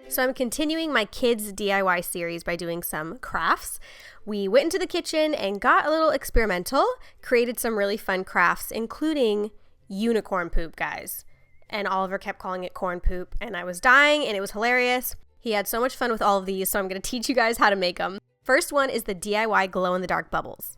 So I'm continuing my kids DIY series by doing some crafts. We went into the kitchen and got a little experimental, created some really fun crafts, including unicorn poop, guys. And Oliver kept calling it corn poop, and I was dying, and it was hilarious. He had so much fun with all of these, so I'm going to teach you guys how to make them. First one is the DIY glow-in-the-dark bubbles.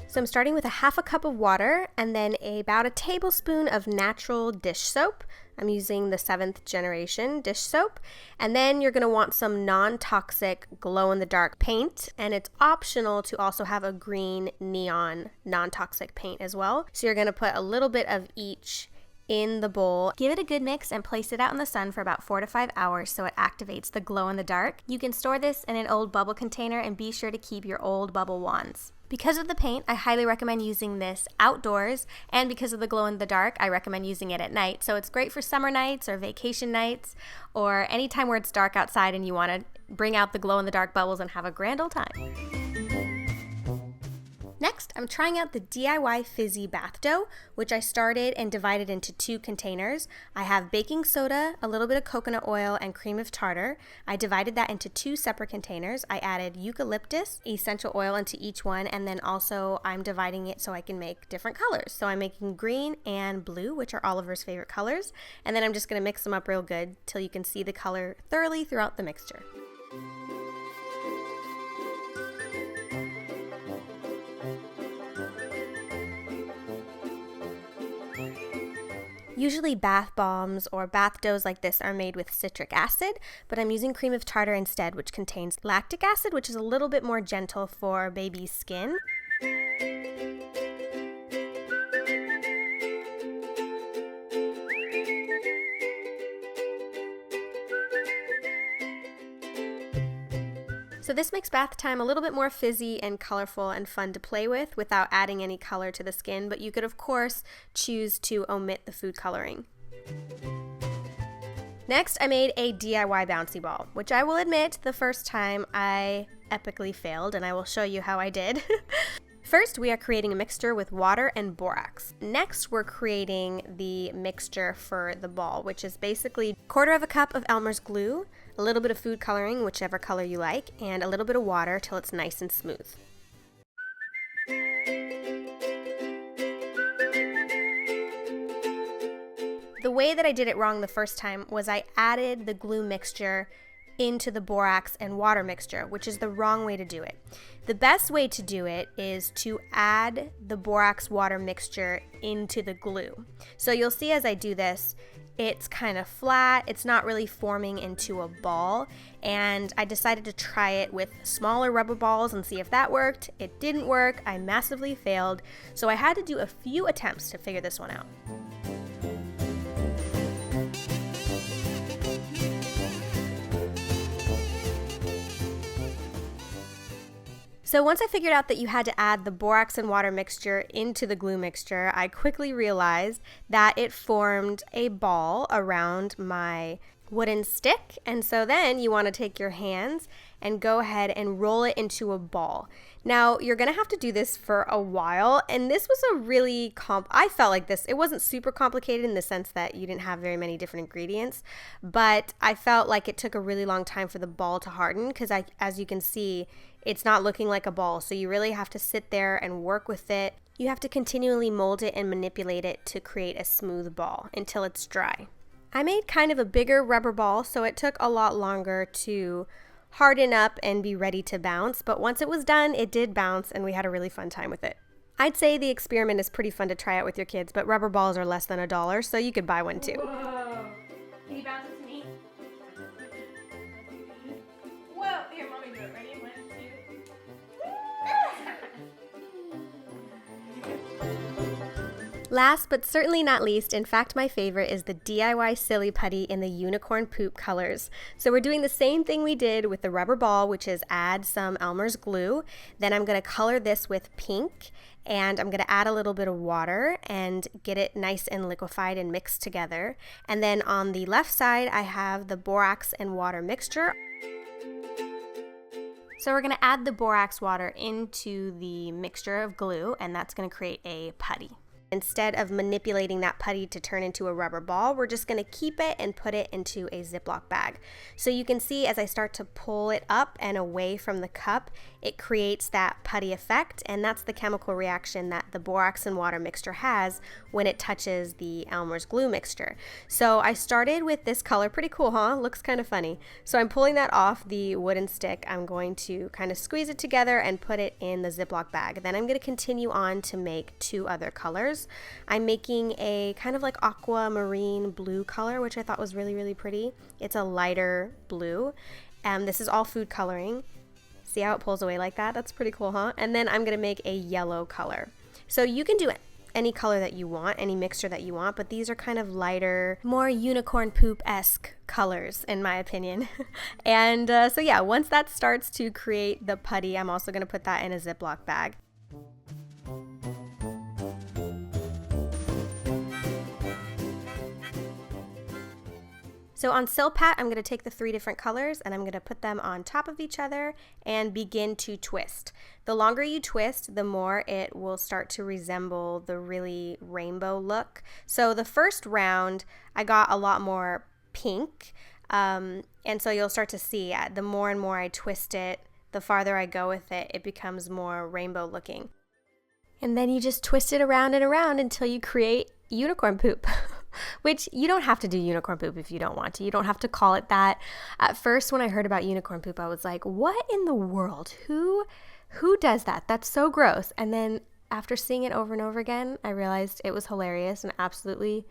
So I'm starting with a half a cup of water and then about a tablespoon of natural dish soap. I'm using the 7th generation dish soap. And then you're going to want some non-toxic glow-in-the-dark paint. And it's optional to also have a green neon non-toxic paint as well. So you're going to put a little bit of each in the bowl. Give it a good mix and place it out in the sun for about 4 to 5 hours so it activates the glow in the dark. You can store this in an old bubble container and be sure to keep your old bubble wands. Because of the paint, I highly recommend using this outdoors, and because of the glow in the dark, I recommend using it at night. So it's great for summer nights or vacation nights or any time where it's dark outside and you want to bring out the glow in the dark bubbles and have a grand old time. Next, I'm trying out the DIY Fizzy bath dough, which I started and divided into 2 containers. I have baking soda, a little bit of coconut oil, and cream of tartar. I divided that into 2 separate containers. I added eucalyptus essential oil into each one, and then also I'm dividing it so I can make different colors. So I'm making green and blue, which are Oliver's favorite colors, and then I'm just going to mix them up real good till you can see the color thoroughly throughout the mixture. Usually bath bombs or bath doughs like this are made with citric acid, but I'm using cream of tartar instead, which contains lactic acid, which is a little bit more gentle for baby's skin. So this makes bath time a little bit more fizzy and colorful and fun to play with without adding any color to the skin, but you could of course choose to omit the food coloring. Next, I made a DIY bouncy ball, which I will admit the first time I epically failed, and I will show you how I did. First, we are creating a mixture with water and borax. Next, we're creating the mixture for the ball, which is basically 1/4 cup of Elmer's glue, a little bit of food coloring, whichever color you like, and a little bit of water till it's nice and smooth. The way that I did it wrong the first time was I added the glue mixture into the borax and water mixture, which is the wrong way to do it. The best way to do it is to add the borax water mixture into the glue. So you'll see as I do this, it's kind of flat, it's not really forming into a ball, and I decided to try it with smaller rubber balls and see if that worked. It didn't work, I massively failed, so I had to do a few attempts to figure this one out. So once I figured out that you had to add the borax and water mixture into the glue mixture, I quickly realized that it formed a ball around my wooden stick. And so then you want to take your hands and go ahead and roll it into a ball. Now, you're going to have to do this for a while, and this was a really I felt like this, it wasn't super complicated in the sense that you didn't have very many different ingredients, but I felt like it took a really long time for the ball to harden because as you can see, it's not looking like a ball, so you really have to sit there and work with it. You have to continually mold it and manipulate it to create a smooth ball until it's dry. I made kind of a bigger rubber ball, so it took a lot longer to harden up and be ready to bounce, but once it was done, it did bounce and we had a really fun time with it. I'd say the experiment is pretty fun to try out with your kids, but rubber balls are less than $1, so you could buy one too. Whoa. Can you bounce it to me? Whoa, here, mommy, do it. Ready? 1, 2. Last but certainly not least, in fact my favorite, is the DIY Silly Putty in the unicorn poop colors. So we're doing the same thing we did with the rubber ball, which is add some Elmer's glue. Then I'm going to color this with pink, and I'm going to add a little bit of water and get it nice and liquefied and mixed together. And then on the left side I have the borax and water mixture. So we're going to add the borax water into the mixture of glue, and that's going to create a putty. Instead of manipulating that putty to turn into a rubber ball, we're just going to keep it and put it into a Ziploc bag. So you can see as I start to pull it up and away from the cup, it creates that putty effect, and that's the chemical reaction that the borax and water mixture has when it touches the Elmer's glue mixture. So I started with this color, pretty cool, huh? Looks kind of funny. So I'm pulling that off the wooden stick. I'm going to kind of squeeze it together and put it in the Ziploc bag. Then I'm going to continue on to make 2 other colors. I'm making a kind of like aquamarine blue color, which I thought was really, really pretty. It's a lighter blue. This is all food coloring. See how it pulls away like that? That's pretty cool, huh? And then I'm going to make a yellow color. So you can do any color that you want, any mixture that you want, but these are kind of lighter, more unicorn poop-esque colors in my opinion. And so yeah, once that starts to create the putty, I'm also going to put that in a Ziploc bag. So on Silpat, I'm going to take the 3 different colors and I'm going to put them on top of each other and begin to twist. The longer you twist, the more it will start to resemble the really rainbow look. So the first round, I got a lot more pink, and so you'll start to see the more and more I twist it, the farther I go with it, it becomes more rainbow looking. And then you just twist it around and around until you create unicorn poop. Which you don't have to do unicorn poop if you don't want to. You don't have to call it that. At first, when I heard about unicorn poop, I was like, what in the world? Who does that? That's so gross. And then after seeing it over and over again, I realized it was hilarious and absolutely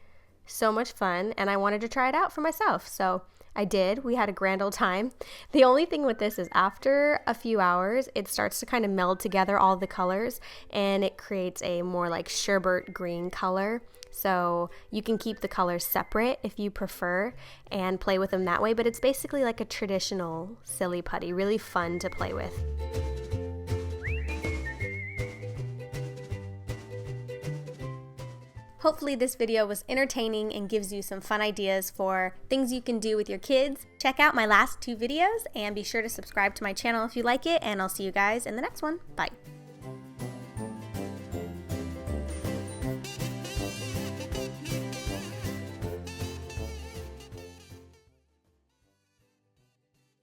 so much fun. And I wanted to try it out for myself. So I did. We had a grand old time. The only thing with this is after a few hours, it starts to kind of meld together all the colors and it creates a more like sherbet green color. So you can keep the colors separate if you prefer and play with them that way, but it's basically like a traditional silly putty, really fun to play with. Hopefully this video was entertaining and gives you some fun ideas for things you can do with your kids. Check out my last 2 videos and be sure to subscribe to my channel if you like it, and I'll see you guys in the next one. Bye.